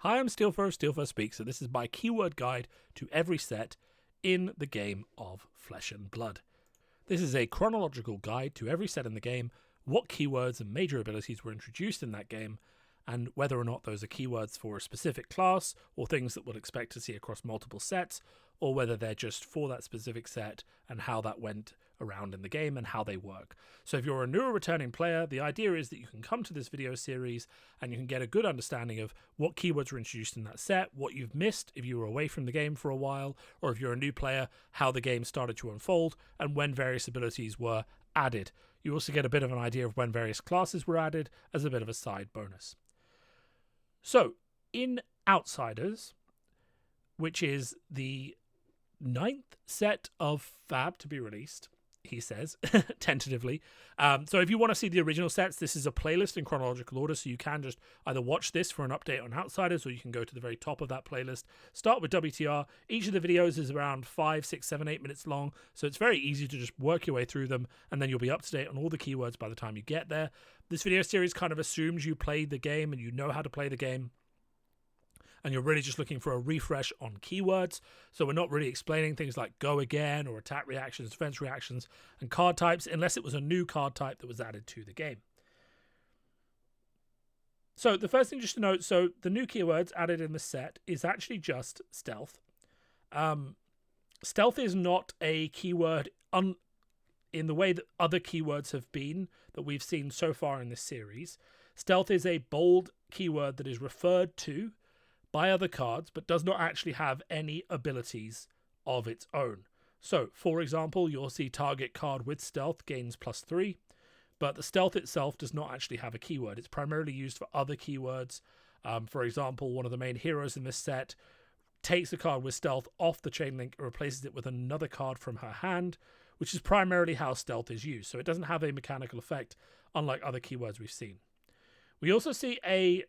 Hi, I'm Steelfur Speaks, and this is my keyword guide to every set in the game of Flesh and Blood. This is a chronological guide to every set in the game, what keywords and major abilities were introduced in that game, and whether or not those are keywords for a specific class, or things that we'll expect to see across multiple sets, or whether they're just for that specific set and how that went around in the game and how they work. So if you're a new or returning player, the idea is that you can come to this video series and you can get a good understanding of what keywords were introduced in that set, what you've missed if you were away from the game for a while, or if you're a new player, how the game started to unfold and when various abilities were added. You also get a bit of an idea of when various classes were added as a bit of a side bonus. So, in Outsiders, which is the 9th set of Fab to be released, he says, tentatively. So if you want to see the original sets, this is a playlist in chronological order, so you can just either watch this for an update on Outsiders, or you can go to the very top of that playlist. Start with WTR. Each of the videos is around 5, 6, 7, 8 minutes long, so it's very easy to just work your way through them, and then you'll be up to date on all the keywords by the time you get there. This video series kind of assumes you played the game and you know how to play the game, and you're really just looking for a refresh on keywords. So we're not really explaining things like go again or attack reactions, defense reactions, and card types, unless it was a new card type that was added to the game. So the first thing just to note, so the new keywords added in the set is actually just stealth. Stealth is not a keyword in the way that other keywords have been that we've seen so far in this series. Stealth is a bold keyword that is referred to by other cards, but does not actually have any abilities of its own. So, for example, you'll see target card with stealth gains +3, but the stealth itself does not actually have a keyword. It's primarily used for other keywords. For example, one of the main heroes in this set takes a card with stealth off the chain link and replaces it with another card from her hand, which is primarily how stealth is used. So it doesn't have a mechanical effect, unlike other keywords we've seen. We also see a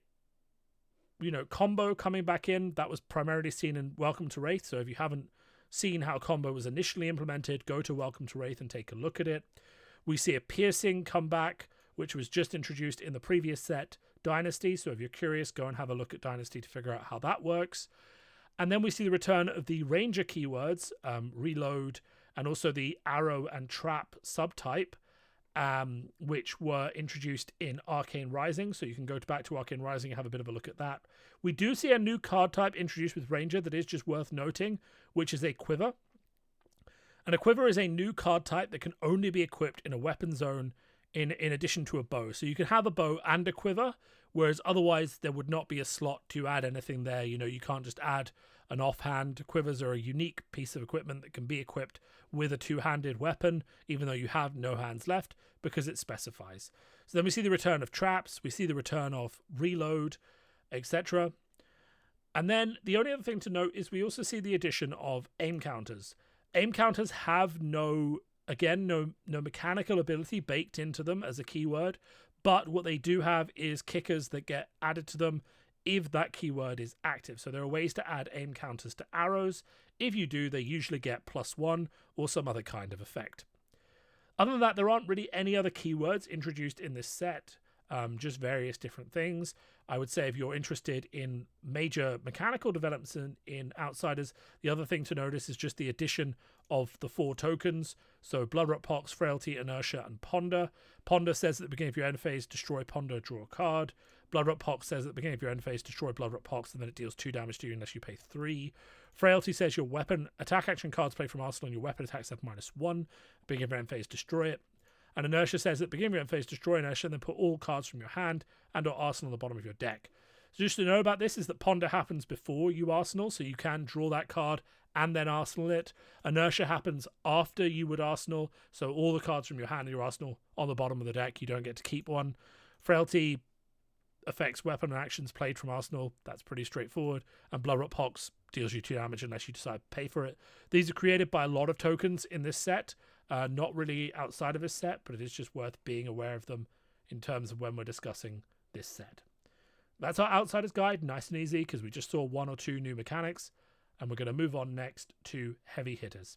combo coming back in. That was primarily seen in Welcome to Wraith. So if you haven't seen how combo was initially implemented, go to Welcome to Wraith and take a look at it. We see a piercing come back, which was just introduced in the previous set, Dynasty. So if you're curious, go and have a look at Dynasty to figure out how that works. And then we see the return of the Ranger keywords, Reload, and also the Arrow and Trap subtype, which were introduced in Arcane Rising. So you can go back to Arcane Rising and have a bit of a look at that. We do see a new card type introduced with Ranger that is just worth noting, which is a Quiver. And a Quiver is a new card type that can only be equipped in a weapon zone in addition to a bow. So you can have a bow and a Quiver, whereas otherwise there would not be a slot to add anything there. You can't just add an offhand. Quivers are a unique piece of equipment that can be equipped with a two-handed weapon, even though you have no hands left, because it specifies. So then we see the return of traps, we see the return of reload, etc. And then the only other thing to note is we also see the addition of aim counters. Aim counters have no mechanical ability baked into them as a keyword, but what they do have is kickers that get added to them if that keyword is active. So there are ways to add aim counters to arrows. If you do, they usually get +1 or some other kind of effect. Other than that, there aren't really any other keywords introduced in this set, just various different things. I would say if you're interested in major mechanical developments in Outsiders, the other thing to notice is just the addition of the 4 tokens. So Bloodrot Pox, Frailty, Inertia, and Ponder. Ponder says at the beginning of your end phase, destroy Ponder, draw a card. Bloodrot Pox says at the beginning of your end phase, destroy Bloodrot Pox, and then it deals 2 damage to you unless you pay 3. Frailty says your weapon attack action cards played from Arsenal and your weapon attacks have -1. Beginning of your end phase, destroy it. And Inertia says at the beginning of your end phase, destroy Inertia, and then put all cards from your hand and or Arsenal on the bottom of your deck. So just to know about this is that Ponder happens before you Arsenal, so you can draw that card and then Arsenal it. Inertia happens after you would Arsenal, so all the cards from your hand and your Arsenal on the bottom of the deck, you don't get to keep one. Frailty affects weapon and actions played from Arsenal. That's pretty straightforward. And Bloodrot Pox deals you 2 damage unless you decide to pay for it. These are created by a lot of tokens in this set. Not really outside of this set, but it is just worth being aware of them in terms of when we're discussing this set. That's our Outsiders guide, nice and easy, because we just saw 1 or 2 new mechanics. And we're going to move on next to heavy hitters.